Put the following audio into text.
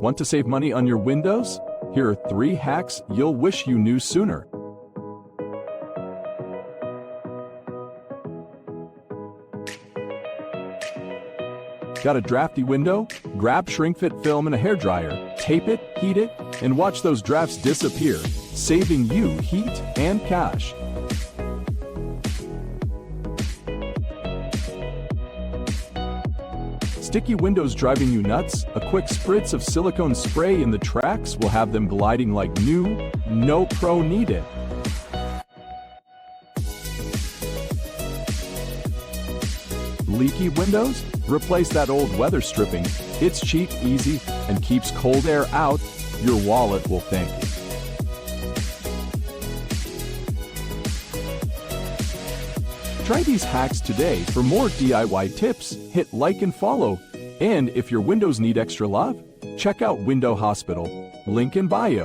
Want to save money on your windows? Here are 3 hacks you'll wish you knew sooner. Got a drafty window? Grab shrink-fit film and a hairdryer, tape it, heat it, and watch those drafts disappear, saving you heat and cash. Sticky windows driving you nuts? A quick spritz of silicone spray in the tracks will have them gliding like new, no pro needed. Leaky windows? Replace that old weather stripping. It's cheap, easy, and keeps cold air out. Your wallet will thank you. Try these hacks today. For more DIY tips, hit like and follow. And if your windows need extra love, check out Window Hospital. Link in bio.